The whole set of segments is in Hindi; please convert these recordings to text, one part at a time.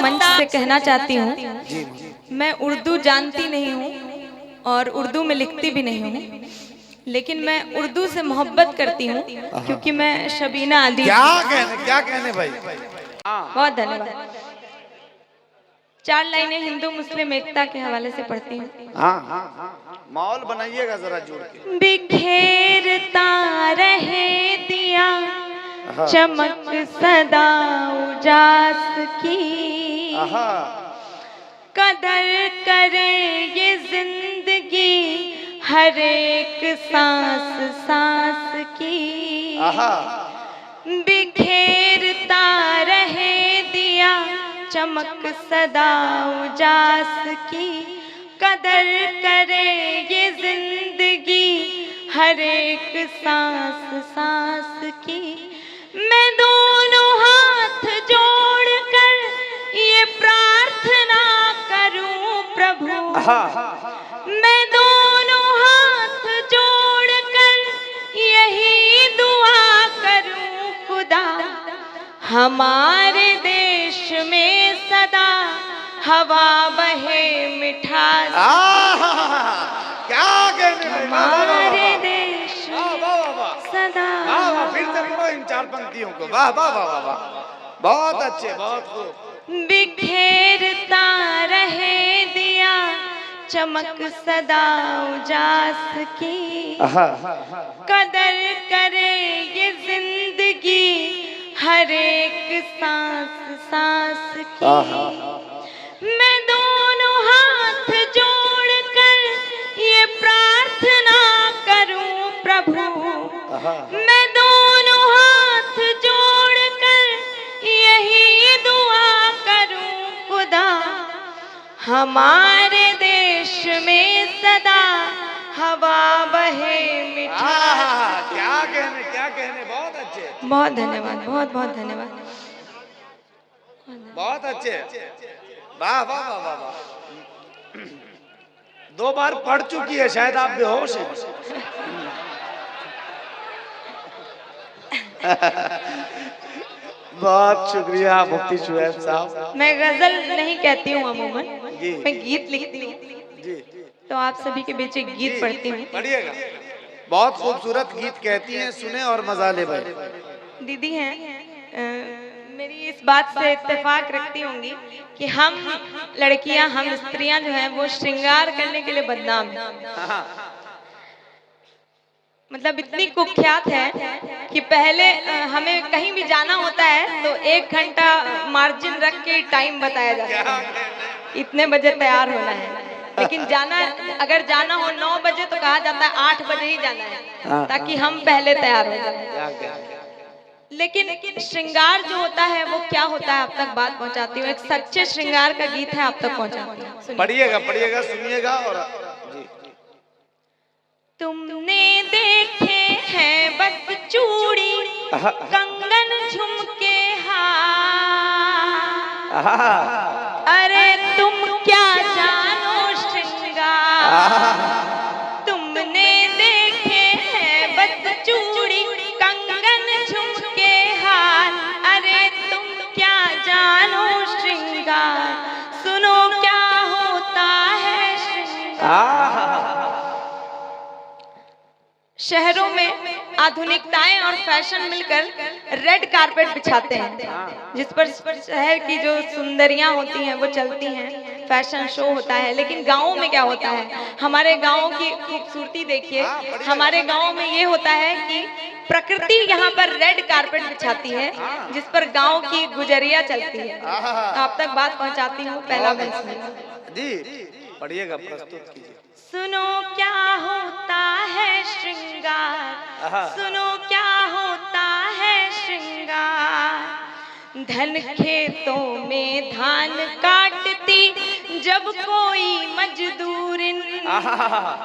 मंच से कहना चाहती हूँ, मैं उर्दू जानती नहीं हूँ और उर्दू में लिखती भी नहीं हूँ, लेकिन मैं उर्दू से मोहब्बत करती हूँ क्योंकि मैं शबीना आदि। क्या कहने भाई। बहुत धन्यवाद। 4 लाइनें हिंदू मुस्लिम एकता के हवाले से पढ़ती हूँ। हाँ, माहौल बनाइएगा जरा जोड़ के। बिखेरता रहे दिया चमक सदा उजास की, कदर करे ये जिंदगी हर एक सांस सांस की। बिखेरता रहे दिया चमक सदा उजास की, कदर करे ये जिंदगी हर एक सांस सांस की। मैं दोनों हाथ जोड़कर ये प्रार्थना करूं प्रभु, मैं दोनों हाथ जोड़कर यही दुआ करूं खुदा, हमारे देश में सदा हवा बहे मिठास। क्या कहने भाई। हमारे देश सदा। फिर से पढ़ो इन 4 पंक्तियों को। वाह वाह वाह वाह वाह, बहुत अच्छे, बहुत खूब। बिखेरता रहे दिया चमक सदा उजास की, कदर करे ये जिंदगी हर एक सांस सांस की। मैं दोनों हाथ जोड़कर ये प्रार्थना करूं प्रभु, मैं दोनों हाथ जोड़कर यही दुआ करूं खुदा, हमारे देश में सदा हवा बहे मिठास। क्या कहने, बहुत अच्छे। बहुत धन्यवाद, बहुत बहुत धन्यवाद। बहुत अच्छे। वाह वाह वाह वाह वाह। 2 बार पढ़ चुकी है, शायद आप बेहोश हैं। बहुत शुक्रिया मुफ्ती शुएब साहब। मैं गजल नहीं कहती हूँ अमूमन, मैं गीत लिखती हूँ, तो आप सभी के बीच एक गीत पढ़ती हूँ। पढ़िएगा। बहुत खूबसूरत गीत कहती हैं, सुने और मजा ले भाई। दीदी हैं, मेरी इस बात से इत्तेफाक रखती होंगी कि हम लड़कियां, हम स्त्रियां जो हैं वो श्रृंगार करने के लिए बदनाम हैं। मतलब इतनी कुख्यात है कि पहले हमें कहीं भी जाना होता है तो 1 घंटा मार्जिन रख के टाइम बताया जाता है, इतने बजे तैयार होना है। लेकिन अगर जाना हो 9 बजे तो कहा जाता है 8 बजे ही जाना है, ताकि हम पहले तैयार हो जाए। लेकिन श्रृंगार जो होता है वो क्या होता है, आप तक बात पहुंचाती हूँ। एक सच्चे श्रृंगार का गीत है, आप तक पहुंचाती हूँ। पढ़िएगा, सुनिएगा। और जी। तुमने देखे हैं बस चूड़ी कंगन झुमके हार, अरे तुम क्या जानो श्रृंगार। तुमने देखे हैं बस चूड़ी कंगन झुमके हार, अरे तुम क्या जानो श्रृंगार। सुनो क्या होता है श्रृंगार। शहरों में आधुनिकताएं और फैशन मिलकर रेड कारपेट बिछाते हैं, जिस पर शहर की जो सुंदरियां होती हैं वो चलती हैं, फैशन शो होता है। लेकिन गाँवों में क्या होता है, हमारे गाँवों की खूबसूरती देखिए। हमारे गाँव में ये होता है कि प्रकृति यहाँ पर रेड कारपेट बिछाती है, जिस पर गाँव की गुजरिया चलती है। आप तक बात पहुँचाती हूँ, पहला जी पढ़िएगा, प्रस्तुत कीजिए। सुनो क्या होता है श्रृंगार, सुनो क्या होता है श्रृंगार। धन खेतों में धान काटती जब कोई मजदूरिन,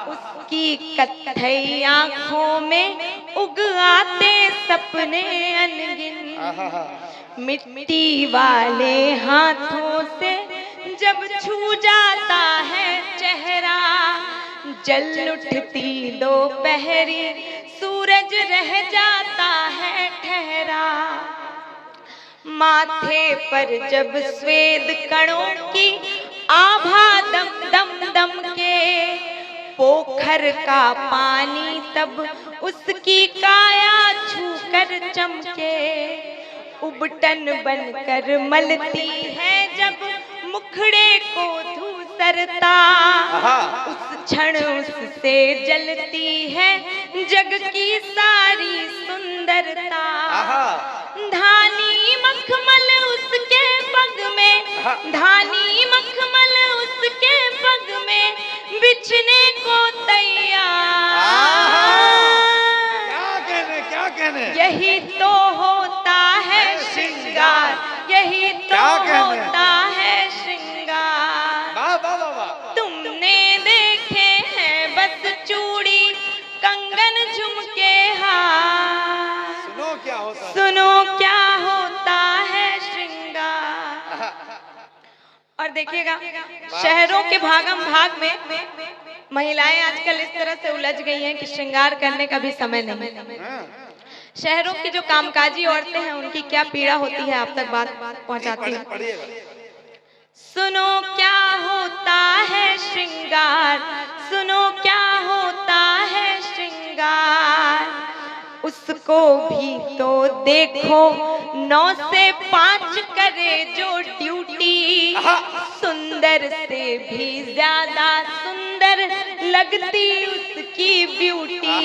उसकी कत्थई आंखों में उग आते सपने अनगिन। मिट्टी वाले हाथों से जब छू जाता है चेहरा, जल उठती दोपहरी सूरज रह जाता है ठहरा। माथे पर जब स्वेद कणों की आभा दम दम दम के, पोखर का पानी तब उसकी काया छूकर चमके, उबटन बनकर मलती है जब मुखड़े को धूसरता, उस क्षण उससे जलती है जग की सारी सुंदरता। धानी मखमल उसके पग में, धानी मखमल उसके पग में, बिछने को तैयार। क्या कहने यही तो होता है श्रृंगार, यही तो होता है श्रृंगार। वाह वाह वाह वाह। तुमने देखे हैं बस चूड़ी कंगन झुमके हार, सुनो क्या होता है, सुनो क्या होता है श्रृंगार। और देखिएगा शहरों के भागम भाग में महिलाएं आजकल इस तरह से उलझ गई हैं कि श्रृंगार करने का भी समय नहीं। शहरों की जो कामकाजी औरतें हैं उनकी क्या पीड़ा होती है, आप तक बात पहुंचाती हूँ। सुनो क्या होता है श्रृंगार, सुनो क्या होता है श्रृंगार, उसको भी तो देखो 9 से 5 करे जो ड्यूटी, सुंदर से भी ज्यादा सुंदर लगती उसकी ब्यूटी,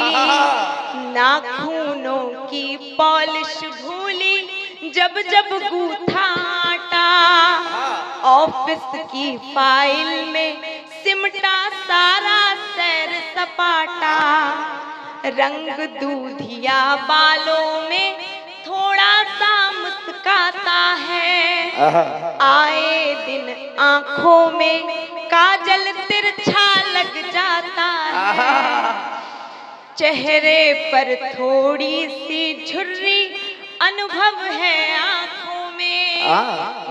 नाखूनों की पॉलिश भूली जब जब गूथा आटा, ऑफिस की फाइल में सिमटा सारा सैर सपाटा, रंग दूधिया बालों में थोड़ा सा मुस्काता है, आए दिन आंखों में काजल तिरछा लग जाता है, चेहरे पर थोड़ी सी झुर्री अनुभव है आंखों में,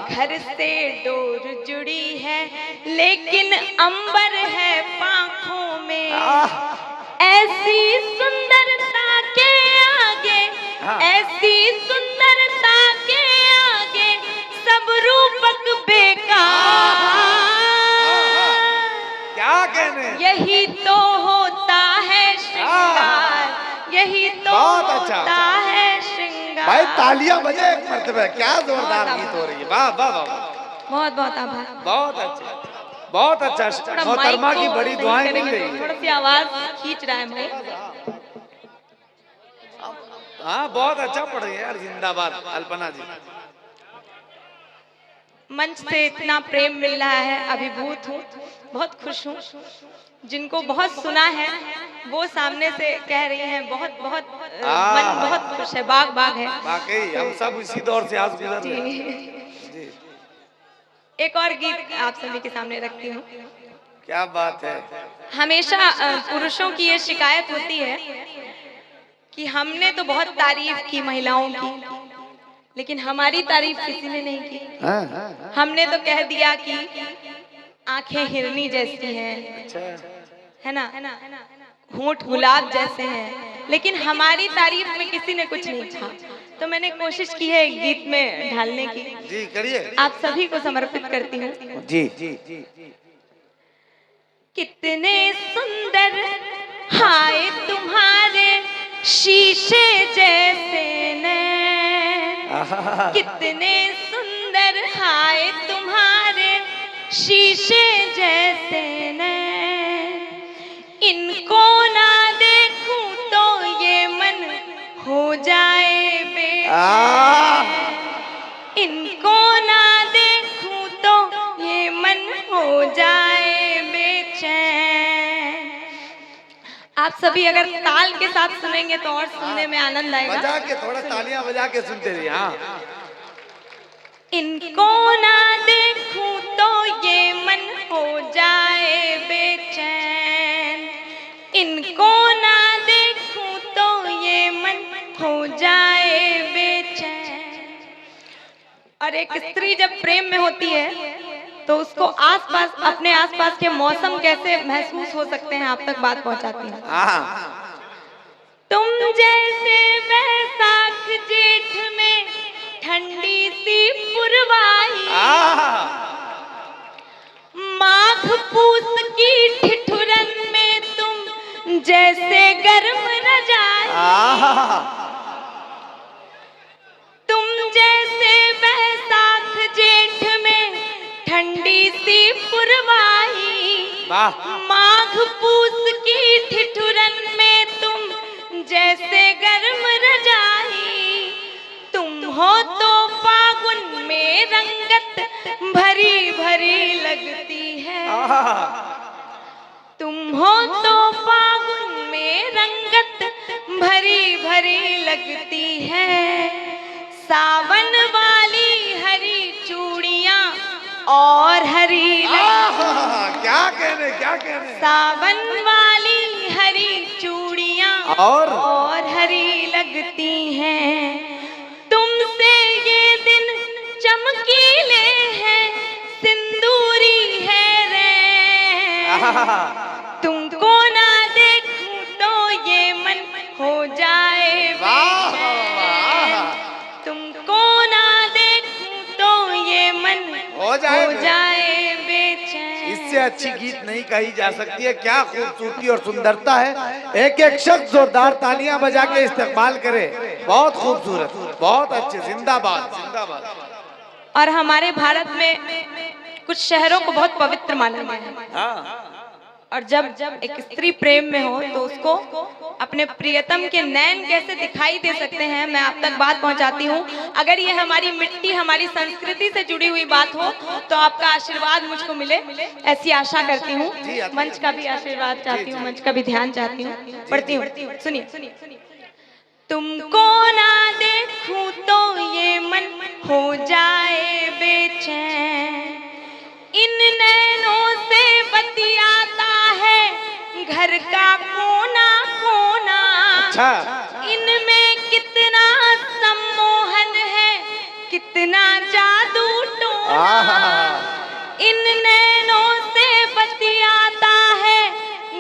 घर से डोर जुड़ी है लेकिन अंबर है पांखों में, ऐसी सुंदरता के आगे, ऐसी सुंदरता के आगे सब रूपक बेकार। क्या कहने, यही तो होता है श्रृंगार, यही तो होता है श्रृंगार। भाई तालियां बजे एक मर्तबा, क्या जोरदार गीत हो रही है। वाह वाह वाह, बहुत बहुत आभार। बहुत अच्छा, बहुत अच्छा। मोहतरमा की बड़ी दुआएं मिल रही है। थोड़ा सी आवाज खींच रहा है भाई। हाँ बहुत अच्छा पढ़ रही है यार, जिंदाबाद अल्पना जी। मंच से इतना प्रेम मिल रहा है, अभिभूत हूँ, बहुत खुश हूँ। जिनको बहुत सुना है वो सामने से कह रही हैं बहुत बहुत मन बहुत खुश है, बाग बाग है। वाकई हम सब इसी दौर से आज गुजर रहे हैं। जी। एक और गीत आप सभी के सामने रखती हूँ। क्या बात है। हमेशा पुरुषों की ये शिकायत होती है कि हमने तो बहुत तारीफ की महिलाओं की, लेकिन हमारी तारीफ किसी ने नहीं की। हमने तो कह दिया कि आंखें हिरनी जैसी हैं, है ना, होंठ गुलाब जैसे हैं, लेकिन हमारी तारीफ में किसी ने कुछ नहीं कहा। तो मैंने कोशिश की है एक गीत में ढालने की। जी करिए। आप सभी को समर्पित करती हूँ। जी। कितने सुंदर हाय तुम्हारे शीशे जैसे नैन, कितने सुंदर हाय तुम्हारे शीशे जैसे नैन, इनको ना देखूं तो ये मन हो जाए बेचैन, इनको ना देखूं तो ये मन हो जाए बेचैन। आप सभी अगर ताल के साथ सुनेंगे तो और सुनने में आनंद आएगा। बजा के थोड़ा तालियां बजा के सुनते रहिए। हाँ। इनको ना देखूं तो ये मन हो जाए बेचैन, इनको ना देखूं तो ये मन हो जाए बेचैन। और एक स्त्री जब प्रेम में होती है तो उसको आसपास, अपने आसपास के मौसम कैसे महसूस हो सकते हैं, आप तक बात पहुंचाती हूँ। तुम जैसे बैसाख जेठ में ठंडी सी पुरवाई, आहा माघ पूस की ठिठुरन में तुम जैसे गर्म रजाई, आहा तुम जैसे बैसाख जेठ में ठंडी सी पुरवाई, वाह माघ पूस की ठिठुरन में तुम जैसे गर्म रजाई, तुम हो तो फागुन में रंगत भरी भरी लगती है, आहा तुम हो तो फागुन में रंगत भरी भरी लगती है, सावन वाली हरी चूड़ियां और हरी आहा, क्या कहने सावन वाली हरी चूड़ियां और हरी लगती हैं, तुमसे ये दिन चमकीले हैं, सिंदूरी है रे, आहा तुमको ना देखूं तो ये मन हो जाए वाह बेचैन, तुमको ना देखूं तो ये मन हो जाए बेचैन। इससे अच्छी गीत नहीं कही जा सकती है। क्या खूबसूरती और सुंदरता है। एक एक शख्स जोरदार तालियां बजा के इस्तेमाल करे। बहुत खूबसूरत, बहुत अच्छे। जिंदाबाद जिंदाबाद। और हमारे भारत में कुछ शहरों को बहुत पवित्र माना गया है, हाँ और जब एक स्त्री प्रेम में हो तो उसको अपने प्रियतम के नैन कैसे दिखाई दे सकते हैं, मैं आप तक बात पहुंचाती हूँ। अगर ये हमारी मिट्टी, हमारी संस्कृति से जुड़ी हुई बात हो तो आपका आशीर्वाद मुझको मिले, ऐसी आशा करती हूँ। मंच का भी आशीर्वाद चाहती हूँ, मंच का भी ध्यान चाहती हूँ। पढ़ती हूँ, सुनिए। तुमको ना देखूं तो ये मन हो जाए बेचैन, इन नैनों से बतियाता है घर का कोना कोना, अच्छा इनमें कितना सम्मोहन है, कितना जादू टोना, इन नैनों से बतियाता है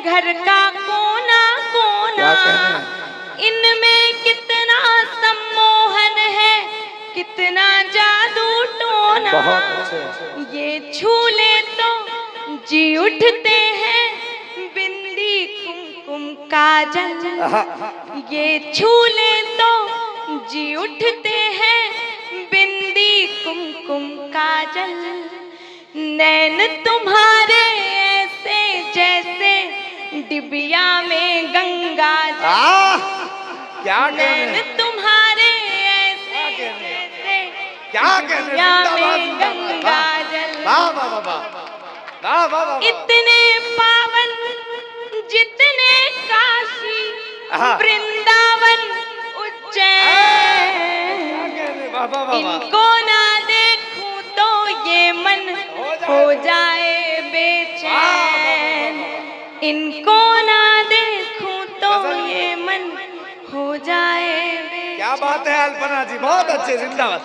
घर का कोना कोना, इनमें कितना सम्मोहन है, कितना जादू टोना, ये छूले तो जी उठते हैं बिंदी कुमकुम काजल, ये छूले तो जी उठते हैं बिंदी कुमकुम काजल, नैन तुम्हारे ऐसे जैसे डिबिया में गंगा जल, क्या नैन तुम्हारे ऐसे जैसे डिबिया में गंगा जल, इतने पावन जितने काशी वृंदावन उज्जैन, इनको ना देखूं तो ये मन हो जाए बेचैन, इनको ना देखूं तो ये मन हो जाए बेचैन। क्या बात है अल्पना जी, बहुत अच्छे। जिंदाबाद।